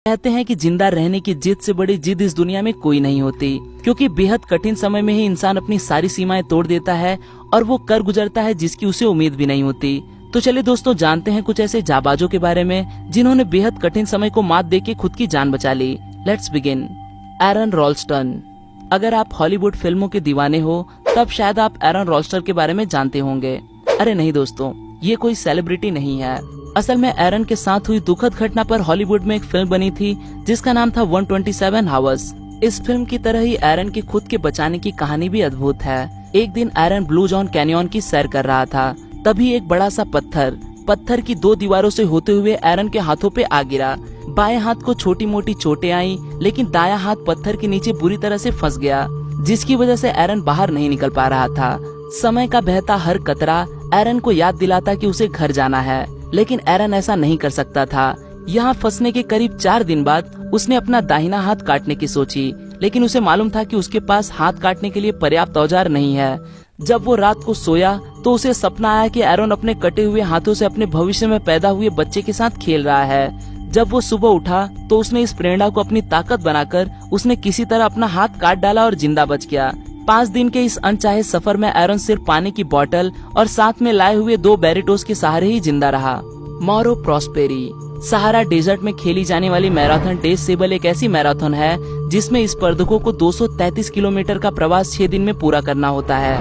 कहते हैं कि जिंदा रहने की जिद से बड़ी जिद इस दुनिया में कोई नहीं होती, क्योंकि बेहद कठिन समय में ही इंसान अपनी सारी सीमाएं तोड़ देता है और वो कर गुजरता है जिसकी उसे उम्मीद भी नहीं होती। तो चलिए दोस्तों, जानते हैं कुछ ऐसे जाबाजों के बारे में जिन्होंने बेहद कठिन समय को मात देके खुद की जान बचा ली। Let's begin. एरन रॉल्स्टन। अगर आप हॉलीवुड फिल्मों के दीवाने हो तब शायद आप एरन रॉल्स्टन के बारे में जानते होंगे। अरे नहीं दोस्तों, ये कोई सेलिब्रिटी नहीं है। असल में एरन के साथ हुई दुखद घटना पर हॉलीवुड में एक फिल्म बनी थी जिसका नाम था 127 हावर्स। इस फिल्म की तरह ही एरन के खुद के बचाने की कहानी भी अद्भुत है। एक दिन एरन ब्लू जॉन कैनियन की सैर कर रहा था, तभी एक बड़ा सा पत्थर की दो दीवारों से होते हुए एरन के हाथों पे आ गिरा। बाएं हाथ को छोटी मोटी चोटें आई, लेकिन दायां हाथ पत्थर के नीचे बुरी तरह से फंस गया, जिसकी वजह से एरन बाहर नहीं निकल पा रहा था। समय का बहता हर कतरा एरन को याद दिलाता कि उसे घर जाना है, लेकिन एरन ऐसा नहीं कर सकता था। यहाँ फंसने के करीब 4 दिन बाद उसने अपना दाहिना हाथ काटने की सोची, लेकिन उसे मालूम था कि उसके पास हाथ काटने के लिए पर्याप्त औजार नहीं है। जब वो रात को सोया तो उसे सपना आया कि एरन अपने कटे हुए हाथों से अपने भविष्य में पैदा हुए बच्चे के साथ खेल रहा है। जब वो सुबह उठा तो उसने इस प्रेरणा को अपनी ताकत बनाकर उसने किसी तरह अपना हाथ काट डाला और जिंदा बच गया। 5 दिन के इस अनचाहे सफर में एरन सिर्फ पानी की बोतल और साथ में लाए हुए 2 बैरिटोस के सहारे ही जिंदा रहा। मौरो प्रॉस्पेरी। सहारा डेजर्ट में खेली जाने वाली मैराथन डेज सेबल एक ऐसी मैराथन है जिसमें स्पर्धकों को 233 किलोमीटर का प्रवास 6 दिन में पूरा करना होता है।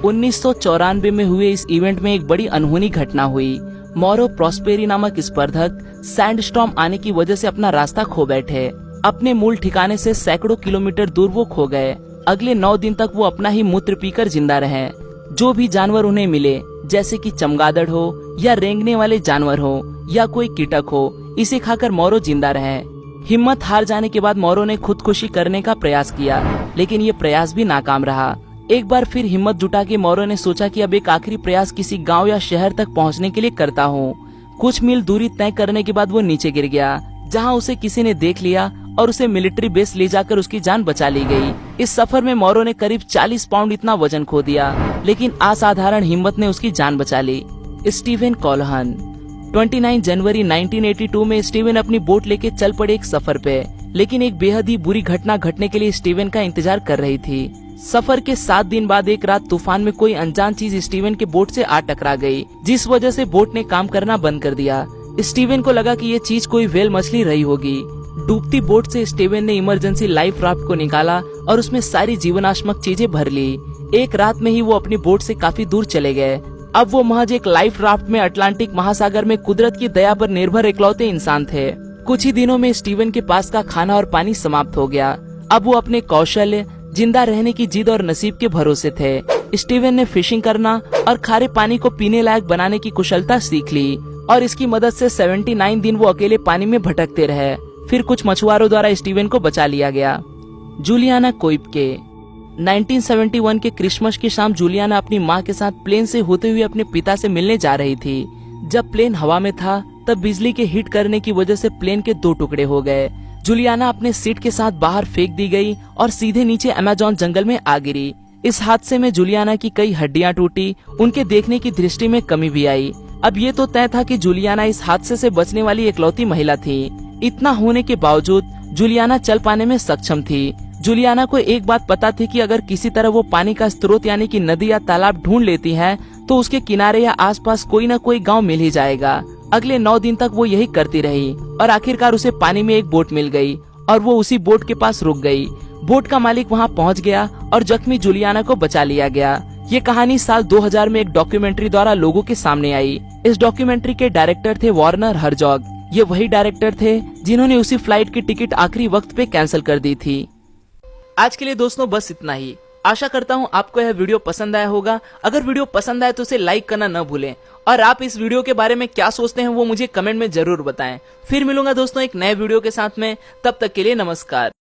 1994 में हुए इस इवेंट में एक बड़ी अनहोनी घटना हुई। मौरो प्रॉस्पेरी नामक स्पर्धक सैंडस्टॉर्म आने की वजह से अपना रास्ता खो बैठे। अपने मूल ठिकाने से सैकड़ों किलोमीटर दूर वो खो गए। अगले 9 दिन तक वो अपना ही मूत्र पीकर जिंदा रहे। जो भी जानवर उन्हें मिले, जैसे कि चमगादड़ हो या रेंगने वाले जानवर हो या कोई कीटक हो, इसे खाकर मौरो जिंदा रहे। हिम्मत हार जाने के बाद मौरो ने खुदकुशी करने का प्रयास किया, लेकिन ये प्रयास भी नाकाम रहा। एक बार फिर हिम्मत जुटा के मौरो ने सोचा कि अब एक आखिरी प्रयास किसी गांव या शहर तक पहुंचने के लिए करता हूँ। कुछ मील दूरी तय करने के बाद वो नीचे गिर गया, जहाँ उसे किसी ने देख लिया और उसे मिलिट्री बेस ले जाकर उसकी जान बचा ली गई। इस सफर में मौरो ने करीब 40 पाउंड इतना वजन खो दिया, लेकिन असाधारण हिम्मत ने उसकी जान बचा ली। स्टीवन कोल्हन। 29 जनवरी 1982 में स्टीवन अपनी बोट लेके चल पड़े एक सफर पे, लेकिन एक बेहद ही बुरी घटना घटने के लिए स्टीवन का इंतजार कर रही थी। सफर के 7 दिन बाद एक रात तूफान में कोई अनजान चीज स्टीवन के बोट से आ टकरा गई, जिस वजह से बोट ने काम करना बंद कर दिया। स्टीवन को लगा कि ये चीज कोई व्हेल मछली रही होगी। डूबती बोट से स्टीवन ने इमरजेंसी लाइफ राफ्ट को निकाला और उसमें सारी जीवनाश्मक चीजें भर ली। एक रात में ही वो अपनी बोट से काफी दूर चले गए। अब वो महज एक लाइफ राफ्ट में अटलांटिक महासागर में कुदरत की दया पर निर्भर इकलौते इंसान थे। कुछ ही दिनों में स्टीवन के पास का खाना और पानी समाप्त हो गया। अब वो अपने कौशल्य, जिंदा रहने की जिद और नसीब के भरोसे थे। स्टीवन ने फिशिंग करना और खारे पानी को पीने लायक बनाने की कुशलता सीख ली और इसकी मदद से 79 दिन वो अकेले पानी में भटकते रहे। फिर कुछ मछुआरों द्वारा स्टीवन को बचा लिया गया। जूलियाना कोइपके। 1971 के क्रिसमस की शाम जूलियाना अपनी माँ के साथ प्लेन से होते हुए अपने पिता से मिलने जा रही थी। जब प्लेन हवा में था तब बिजली के हिट करने की वजह से प्लेन के 2 टुकड़े हो गए। जूलियाना अपने सीट के साथ बाहर फेंक दी गई और सीधे नीचे अमेज़न जंगल में आ गिरी। इस हादसे में जूलियाना की कई हड्डियां टूटी, उनके देखने की दृष्टि में कमी भी आई। अब ये तो तय था कि जूलियाना इस हादसे से बचने वाली इकलौती महिला थी। इतना होने के बावजूद जूलियाना चल पाने में सक्षम थी। जूलियाना को एक बात पता थी कि अगर किसी तरह वो पानी का स्रोत यानी कि नदी या तालाब ढूंढ लेती है तो उसके किनारे या आसपास कोई न कोई गांव मिल ही जाएगा। अगले 9 दिन तक वो यही करती रही और आखिरकार उसे पानी में एक बोट मिल गई और वो उसी बोट के पास रुक गई। बोट का मालिक वहाँ पहुँच गया और जख्मी जूलियाना को बचा लिया गया। ये कहानी साल 2000 में एक डॉक्यूमेंट्री द्वारा लोगों के सामने आई। इस डॉक्यूमेंट्री के डायरेक्टर थे वार्नर हर्जॉग। ये वही डायरेक्टर थे जिन्होंने उसी फ्लाइट की टिकट आखिरी वक्त पे कैंसिल कर दी थी। आज के लिए दोस्तों बस इतना ही। आशा करता हूँ आपको यह वीडियो पसंद आया होगा। अगर वीडियो पसंद आए तो उसे लाइक करना न भूलें और आप इस वीडियो के बारे में क्या सोचते हैं वो मुझे कमेंट में जरूर बताएं। फिर मिलूंगा दोस्तों एक नए वीडियो के साथ में, तब तक के लिए नमस्कार।